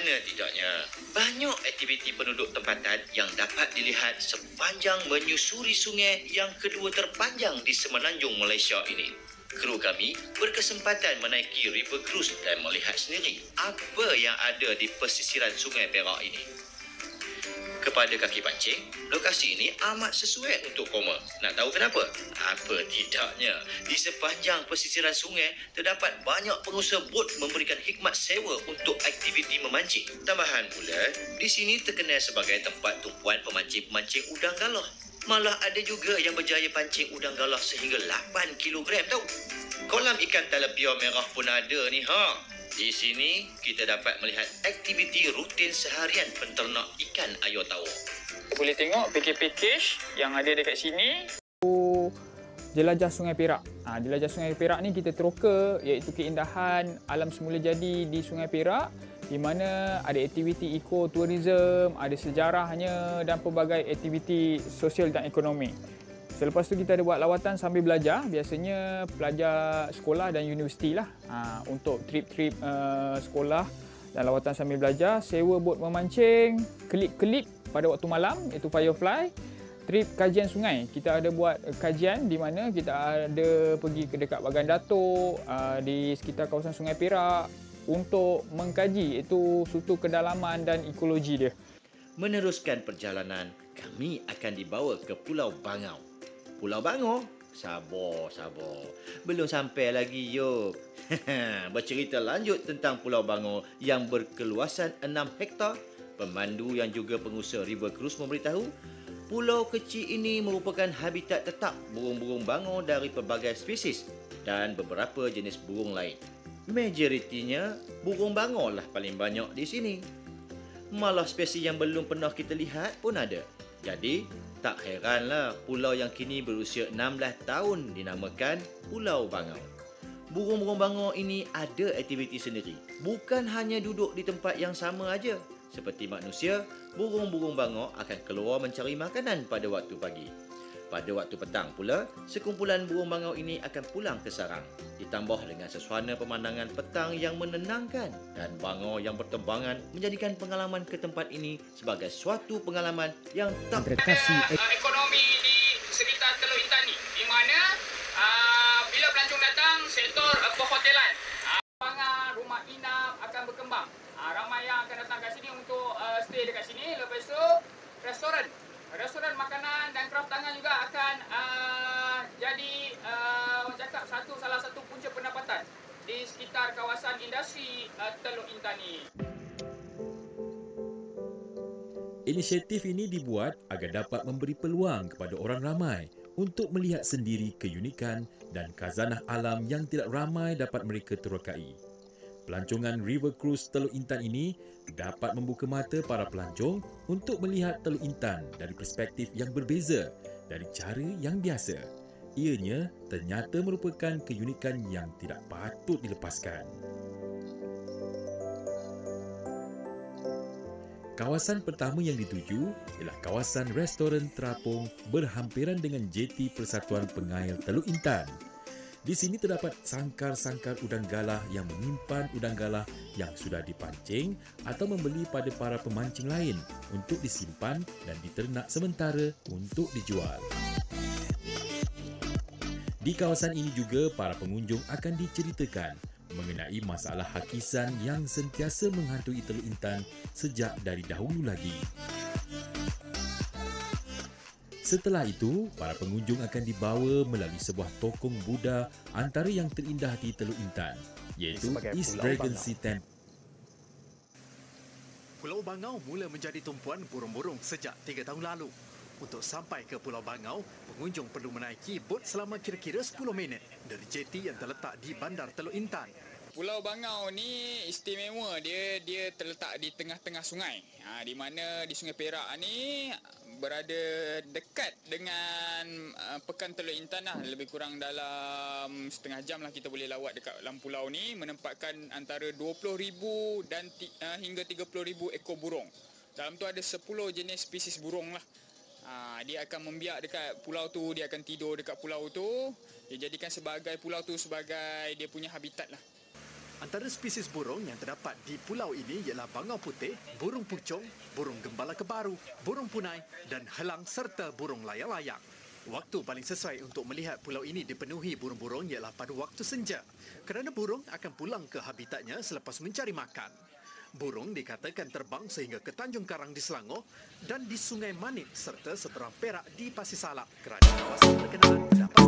Mana tidaknya, banyak aktiviti penduduk tempatan yang dapat dilihat sepanjang menyusuri sungai yang kedua terpanjang di semenanjung Malaysia ini. Kru kami berkesempatan menaiki river cruise dan melihat sendiri apa yang ada di pesisiran Sungai Perak ini. Kepada kaki pancing, lokasi ini amat sesuai untuk koma. Nak tahu kenapa? Apa tidaknya, di sepanjang pesisiran sungai terdapat banyak pengusaha bot memberikan khidmat sewa untuk aktiviti memancing. Tambahan pula, di sini terkenal sebagai tempat tumpuan pemancing-pemancing udang galah. Malah ada juga yang berjaya pancing udang galah sehingga 8 kilogram tahu. Kolam ikan talapia merah pun ada ni Di sini, kita dapat melihat aktiviti rutin seharian penternak ikan air tawar. Boleh tengok package yang ada dekat sini. Jelajah Sungai Perak. Jelajah Sungai Perak ni kita teroka iaitu keindahan alam semula jadi di Sungai Perak di mana ada aktiviti ekoturism, ada sejarahnya dan pelbagai aktiviti sosial dan ekonomi. Selepas tu kita ada buat lawatan sambil belajar, biasanya pelajar sekolah dan universiti lah untuk trip-trip sekolah dan lawatan sambil belajar, sewa bot memancing, kelip-kelip pada waktu malam iaitu firefly, trip kajian sungai. Kita ada buat kajian di mana kita ada pergi ke dekat Bagan Datuk di sekitar kawasan Sungai Perak untuk mengkaji iaitu suatu kedalaman dan ekologi dia. Meneruskan perjalanan, kami akan dibawa ke Pulau Bangau. Pulau Bangau? Sabar. Belum sampai lagi, yuk. Bercerita lanjut tentang Pulau Bangau yang berkeluasan 6 hektar. Pemandu yang juga pengusaha river cruise memberitahu, pulau kecil ini merupakan habitat tetap burung-burung bangau dari pelbagai spesies dan beberapa jenis burung lain. Majoritinya burung bangau lah paling banyak di sini. Malah spesies yang belum pernah kita lihat pun ada. Jadi, tak heranlah pulau yang kini berusia 16 tahun dinamakan Pulau Bangau. Burung-burung bangau ini ada aktiviti sendiri. Bukan hanya duduk di tempat yang sama aja. Seperti manusia, burung-burung bangau akan keluar mencari makanan pada waktu pagi. Pada waktu petang pula, sekumpulan burung bangau ini akan pulang ke sarang. Ditambah dengan sesuana pemandangan petang yang menenangkan dan bangau yang berterbangan menjadikan pengalaman ke tempat ini sebagai suatu pengalaman yang tak Ada ekonomi di sekitar Teluk Intan ni, di mana bila pelancong datang, sektor perhotelan, rumah inap akan berkembang. Ramai yang akan datang kat sini untuk stay dekat sini. Lepas tu, restoran makanan dan kraft tangan juga akan jadi salah satu punca pendapatan di sekitar kawasan industri Teluk Intan ni. Inisiatif ini dibuat agar dapat memberi peluang kepada orang ramai untuk melihat sendiri keunikan dan khazanah alam yang tidak ramai dapat mereka terokai. Pelancongan River Cruise Teluk Intan ini dapat membuka mata para pelancong untuk melihat Teluk Intan dari perspektif yang berbeza dari cara yang biasa. Ianya ternyata merupakan keunikan yang tidak patut dilepaskan. Kawasan pertama yang dituju ialah kawasan restoran terapung berhampiran dengan jeti Persatuan Pengail Teluk Intan. Di sini terdapat sangkar-sangkar udang galah yang menyimpan udang galah yang sudah dipancing atau membeli pada para pemancing lain untuk disimpan dan diternak sementara untuk dijual. Di kawasan ini juga para pengunjung akan diceritakan mengenai masalah hakisan yang sentiasa menghantui Teluk Intan sejak dari dahulu lagi. Setelah itu, para pengunjung akan dibawa melalui sebuah tokong Buddha antara yang terindah di Teluk Intan, iaitu East Dragon Sea Temple. Pulau Bangau mula menjadi tumpuan burung-burung sejak 3 tahun lalu. Untuk sampai ke Pulau Bangau, pengunjung perlu menaiki bot selama kira-kira 10 minit dari jeti yang terletak di Bandar Teluk Intan. Pulau Bangau ni istimewa, dia terletak di tengah-tengah sungai. Di mana di Sungai Perak ni berada dekat dengan Pekan Teluk Intan lah. Lebih kurang dalam setengah jam lah kita boleh lawat dekat dalam pulau ni, menempatkan antara 20,000 dan hingga 30,000 ekor burung. Dalam tu ada 10 jenis spesies burung lah. Dia akan membiak dekat pulau tu, dia akan tidur dekat pulau tu. Dia jadikan sebagai pulau tu sebagai dia punya habitat lah. Antara spesies burung yang terdapat di pulau ini ialah bangau putih, burung pucung, burung gembala kebaru, burung punai dan helang serta burung layang-layang. Waktu paling sesuai untuk melihat pulau ini dipenuhi burung-burung ialah pada waktu senja, kerana burung akan pulang ke habitatnya selepas mencari makan. Burung dikatakan terbang sehingga ke Tanjung Karang di Selangor dan di Sungai Manik serta Seterang Perak di Pasir Salap kerana kawasan berkenaan terdapat